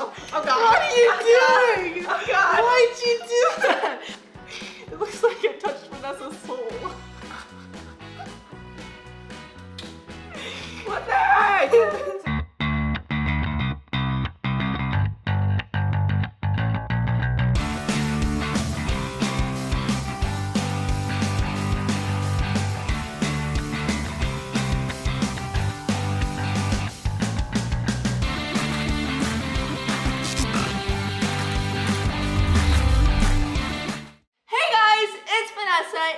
no. Oh God. What are you doing? Oh God. Why'd you do that? It looks like I touched Vanessa's soul. What the heck?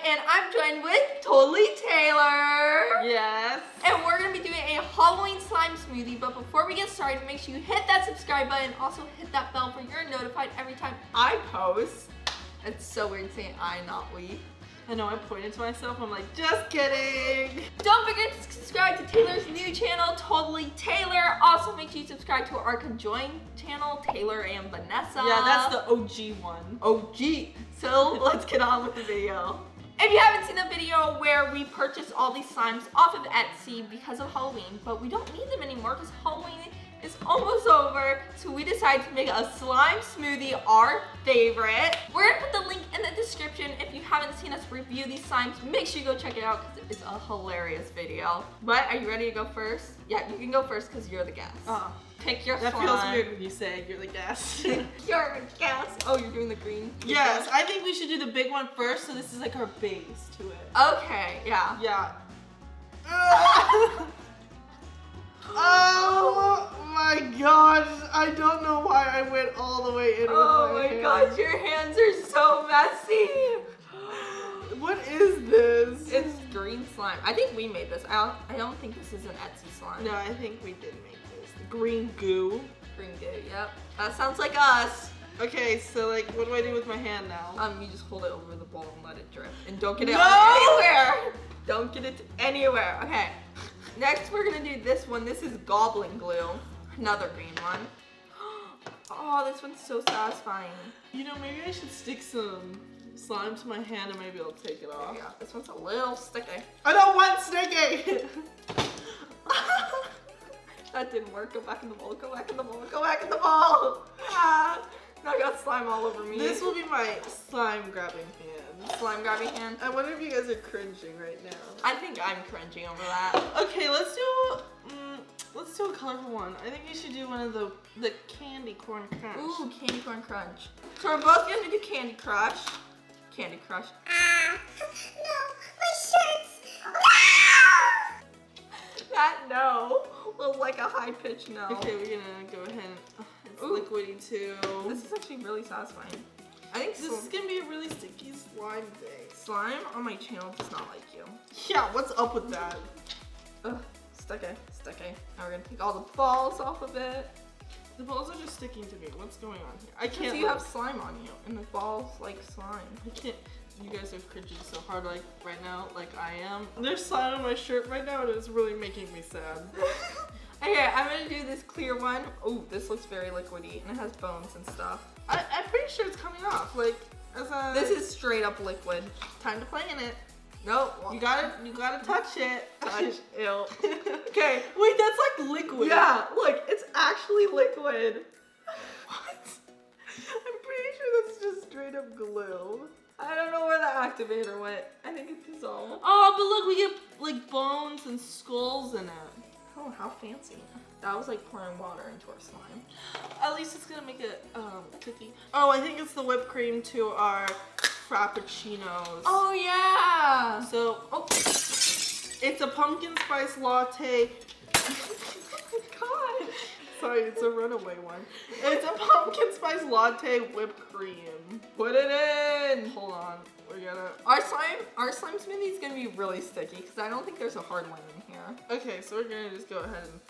And I'm joined with Taylor. Yes. And we're going to be doing a Halloween slime smoothie. But before we get started, make sure you hit that subscribe button. Also hit that bell for you're notified every time I post. It's so weird saying I, not we. I know, I pointed to myself. I'm like, just kidding. Don't forget to subscribe to Taylor's new channel, Taylor. Also, make sure you subscribe to our conjoined channel, Taylor.Vanessa. Yeah, that's the OG one. OG. So let's get on with the video. If you haven't seen the video where we purchased all these slimes off of Etsy because of Halloween, but we don't need them anymore because Halloween is almost over, so we decided to make a slime smoothie, our favorite. We're gonna put the link in the description. If you haven't seen us review these slimes, make sure you go check it out because it's a hilarious video. But are you ready to go first? Yeah, you can go first because you're the guest. Pick your slime. That feels weird when you say you're the guest. You're the guest. Oh, you're doing the green? Yes, I think we should do the big one first, so this is like our base to it. Okay, yeah. Yeah. Oh my gosh, I don't know why I went all the way in with my hand. Gosh, your hands are so messy. What is this? It's green slime. I think we made this. I don't think this is an Etsy slime. No, I think we did make this. The green goo. Green goo, yep. That sounds like us. Okay, so like, what do I do with my hand now? You just hold it over the bowl and let it drip. And don't get it No! anywhere. Don't get it anywhere. Okay. Next, we're gonna do this one. This is goblin glue. Another green one. Oh, this one's so satisfying. You know, maybe I should stick some slime to my hand and maybe I'll take it off. Yeah, this one's a little sticky. I don't want sticky! That didn't work. Go back in the bowl. Go back in the bowl. Go back in the bowl. Ah, now I got slime all over me. This will be my slime grabbing hand. Slime grabbing hand. I wonder if you guys are cringing right now. I think I'm cringing over that. Okay, let's do a colorful one. I think you should do one of the candy corn crunch. Ooh, candy corn crunch. So we're both gonna do Candy Crush. Candy Crush. No, my shirts. That no was like a high pitched no. Okay, we're gonna go ahead and, it's liquidy too. This is actually really satisfying. I think this is gonna be a really sticky slime thing. Slime on my channel does not like you. Yeah, what's up with that? Ugh, sticky. Now we're gonna take all the balls off of it. The balls are just sticking to me. What's going on here? I can't. Because you have slime on you, and the balls like slime. I can't. You guys are cringing so hard, like right now, like I am. There's slime on my shirt right now, and it's really making me sad. Okay, I'm gonna do this clear one. Oh, this looks very liquidy, and it has bones and stuff. I'm pretty sure it's coming off. Like, this is straight up liquid. Time to play in it. Nope. You gotta touch it. Touch. Ew. Okay. Wait, that's like liquid. Yeah, look, it's actually liquid. What? I'm pretty sure that's just straight up glue. I don't know where the activator went. I think it dissolved. Oh, but look, we get like bones and skulls in it. Oh, how fancy. That was like pouring water into our slime. At least it's gonna make it cookie. Oh, I think it's the whipped cream to our frappuccinos. Oh yeah. So, it's a pumpkin spice latte. God. Sorry, it's a runaway one. It's a pumpkin spice latte whipped cream. Put it in. Hold on, we're gonna. Our slime smoothie is gonna be really sticky because I don't think there's a hard one in here. Okay, so we're gonna just go ahead and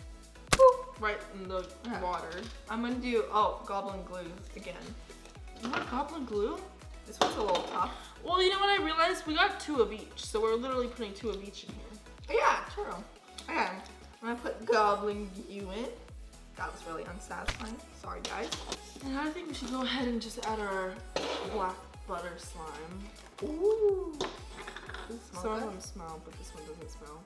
boop, right in the water. I'm gonna do goblin glue again. You want goblin glue? This one's a little tough. Well, you know what I realized? We got 2 of each, so we're literally putting 2 of each in here. Yeah, true. Okay, I'm gonna put goblin glue in. That was really unsatisfying. Sorry, guys. And I think we should go ahead and just add our black butter slime. Ooh. Some of them smell, but this one doesn't smell.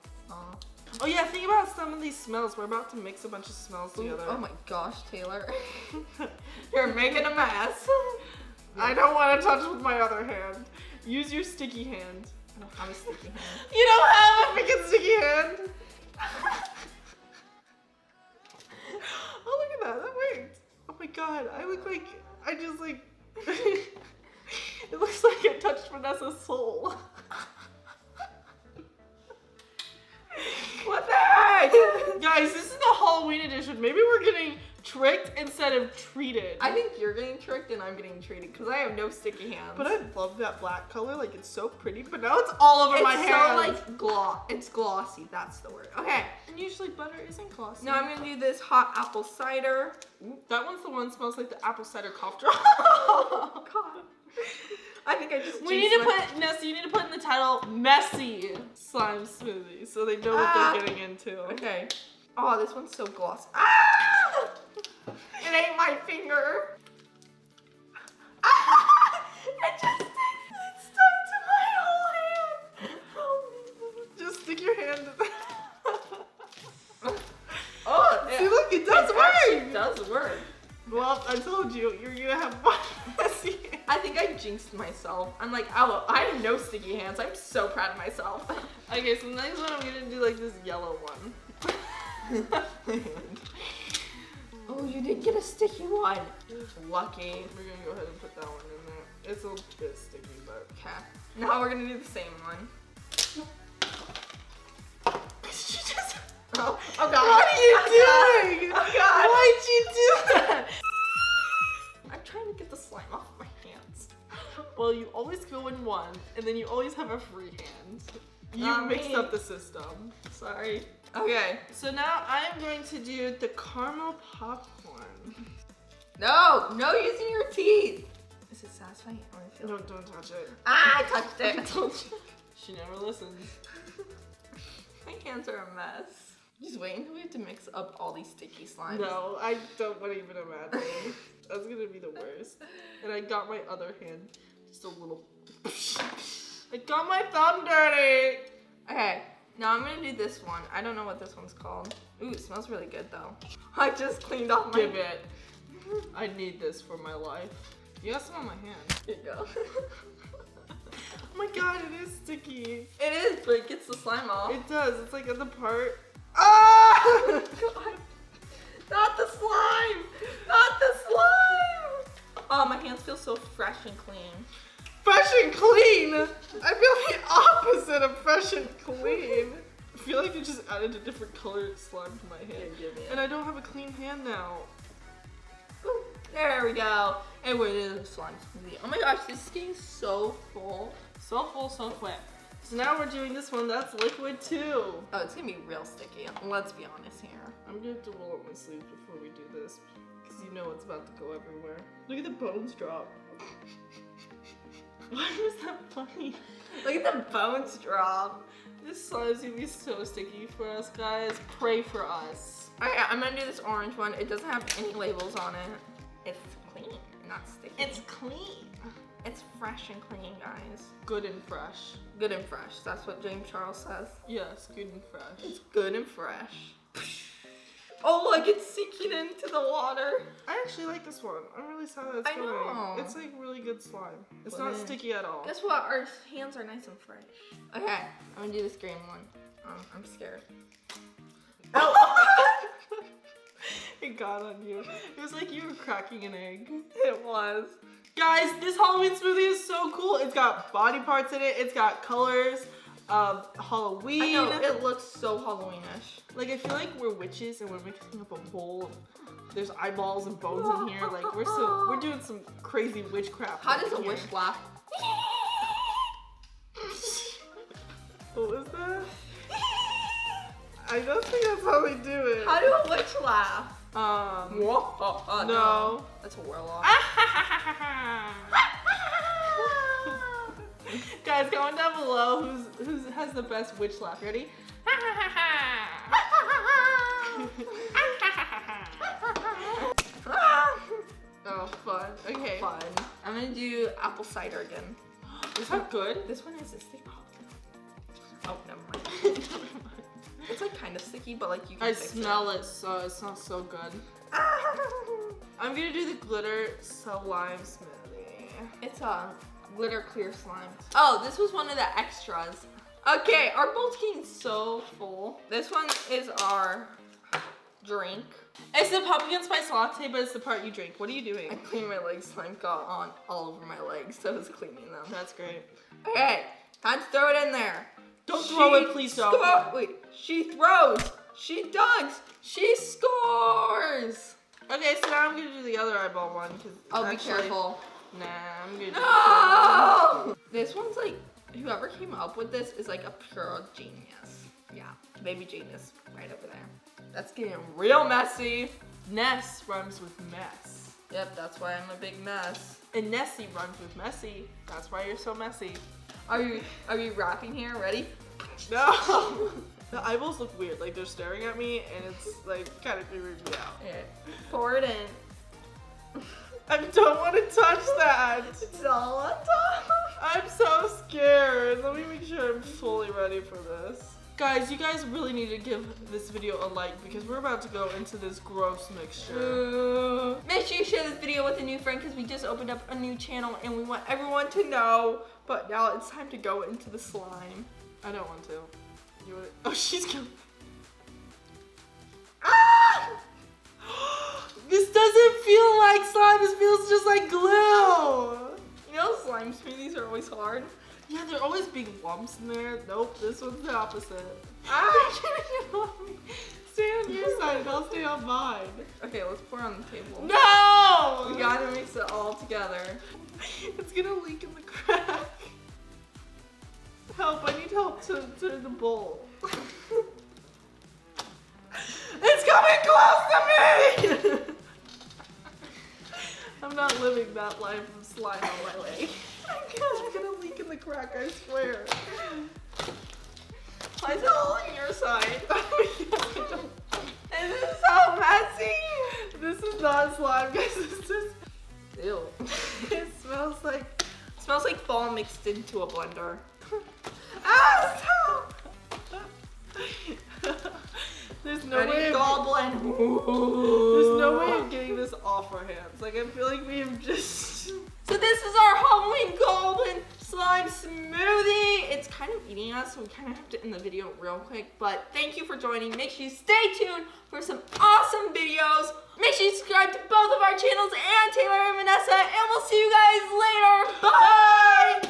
Oh yeah, think about some of these smells. We're about to mix a bunch of smells together. Oh my gosh, Taylor. You're making a mess. I don't want to touch with my other hand. Use your sticky hand. I don't have a sticky hand. You don't have a freaking sticky hand. Oh, look at that. That worked. Oh my god. I look like I just like it looks like I touched Vanessa's soul. What the heck? Guys, this is the Halloween edition. Maybe we're getting tricked instead of treated. I think you're getting tricked and I'm getting treated because I have no sticky hands. But I love that black color. Like, it's so pretty. But now it's all over my hands. It's so like it's glossy. That's the word. Okay. And usually butter isn't glossy. Now I'm gonna do this hot apple cider. That one's the one that smells like the apple cider cough drop. Oh god. I think I just. We need to put Ness. You need to put in the title "Messy Slime Smoothie" so they know what they're getting into. Okay. Oh, this one's so glossy. Ah! It ain't my finger. Ah! It stuck to my whole hand. Just stick your hand. Oh, See, look, it does work. It does work. Well, I told you, you're gonna have one messy hand. I think I jinxed myself. I'm like, oh, I have no sticky hands. I'm so proud of myself. Okay, so the next one I'm gonna do like this yellow one. Oh, you didn't get a sticky one. Lucky. We're gonna go ahead and put that one in there. It's a bit sticky, but Okay. Now we're gonna do the same one. Oh god. What are you doing? Oh god. Why'd you do that? I'm trying to get the slime off my hands. Well, you always go in one, and then you always have a free hand. You Not mixed me. up the system. Sorry. Okay. So now I'm going to do the caramel popcorn. No using your teeth. Is it satisfying? I wanna feel No, don't touch it. Ah, I touched it. I told you. She never listens. My hands are a mess. Just wait until we have to mix up all these sticky slimes. No, I don't want to even imagine. That's gonna be the worst. And I got my other hand just a little. I got my thumb dirty. Okay, now I'm gonna do this one. I don't know what this one's called. Ooh, it smells really good though. I just cleaned off my. Give it. I need this for my life. You got some on my hand. Here you go. Oh my god, it is sticky. It is, but it gets the slime off. It does. It's like at the part. Ah! God. Not the slime! Not the slime! Oh, my hands feel so fresh and clean. Fresh and clean. I feel the opposite of fresh and clean. I feel like you just added a different colored slime to my hand. And I don't have a clean hand now. Ooh, there we go. And we're doing the slime smoothie. Oh my gosh, this is getting so full. So full, so quick. So now we're doing this one that's liquid too. Oh, it's gonna be real sticky. Let's be honest here. I'm gonna have to roll up my sleeves before we do this because you know it's about to go everywhere. Look at the bones drop. Why was that funny? Look at the bones drop. This slime's gonna be so sticky for us, guys. Pray for us. Okay, I'm gonna do this orange one. It doesn't have any labels on it. It's clean, not sticky. It's clean. It's fresh and clean, guys. Good and fresh. Good and fresh. That's what James Charles says. Yes, good and fresh. It's good and fresh. Oh, look, it's sinking into the water. I actually like this one. I'm really sad that it's I going. know. It's like really good slime. It's Well, not then- sticky at all. Guess what? Our hands are nice and fresh. Okay, I'm gonna do this green one. I'm scared. It got on you. It was like you were cracking an egg. It was. Guys, this Halloween smoothie is so cool. It's got body parts in it. It's got colors of Halloween. I know, it looks so Halloweenish. Like, I feel like we're witches and we're mixing up a bowl. There's eyeballs and bones in here. Like, we're doing some crazy witchcraft. How does a over here. wish laugh? What was that? I don't think that's how they do it. How do a witch laugh? No. That's a warlock. Guys, comment down below who has the best witch laugh. Ready? Oh, fun. Okay. Fun. I'm gonna do apple cider again. Is that good? This one is a stick. Oh, never mind. It's like kind of sticky, but like you can I fix smell it, so it smells so good. I'm gonna do the glitter slime smoothie. It's a glitter clear slime. Oh, this was one of the extras. Okay, our bowl's getting so full. This one is our drink. It's the pumpkin spice latte, but it's the part you drink. What are you doing? I cleaned my legs. Slime got on all over my legs, so I was cleaning them. That's great. Okay, time to throw it in there. Don't throw it, please don't. Wait, she throws. She dunks. She scores. Okay, so now I'm gonna do the other eyeball one. Oh, be careful. Nah, I'm gonna do No! This one's like, whoever came up with this is like a pure genius. Yeah, baby genius right over there. That's getting real messy. Ness rhymes with mess. Yep, that's why I'm a big mess. And Nessie rhymes with messy. That's why you're so messy. Are you rapping here? Ready? No! The eyeballs look weird. Like they're staring at me and it's like kind of creeping me out. Okay, pour it in. I don't want to touch that. It's all on top. I'm so scared. Let me make sure I'm fully ready for this. Guys, you guys really need to give this video a like because we're about to go into this gross mixture. Make sure you share this video with a new friend because we just opened up a new channel and we want everyone to know. But now it's time to go into the slime. I don't want to. You want to? Oh, she's going. Ah! This doesn't feel like slime. This feels just like glue. You know slime smoothies are always hard? Yeah, there are always big lumps in there. Nope, this one's the opposite. Ah! Stay on your side and I'll stay on mine. Okay, let's pour it on the table. No! We gotta mix it all together. It's gonna leak in the crack. Help, I need help to turn the bowl. It's coming close to me! I'm not living that life of slime on my leg. I'm gonna leak in the crack, I swear. Why is it all on your side? Oh, This is so messy. this is not slime, guys. This is. Ew. It smells like. It smells like fall mixed into a blender. Ah, stop! There's no Ready, way. goblin. There's no way of getting this off our hands. Like I feel like we have just. So this is our Halloween goblin slime smoothie. It's kind of eating us, so we kind of have to end the video real quick. But thank you for joining. Make sure you stay tuned for some awesome videos. Make sure you subscribe to both of our channels and Taylor and Vanessa, and we'll see you guys later. Bye!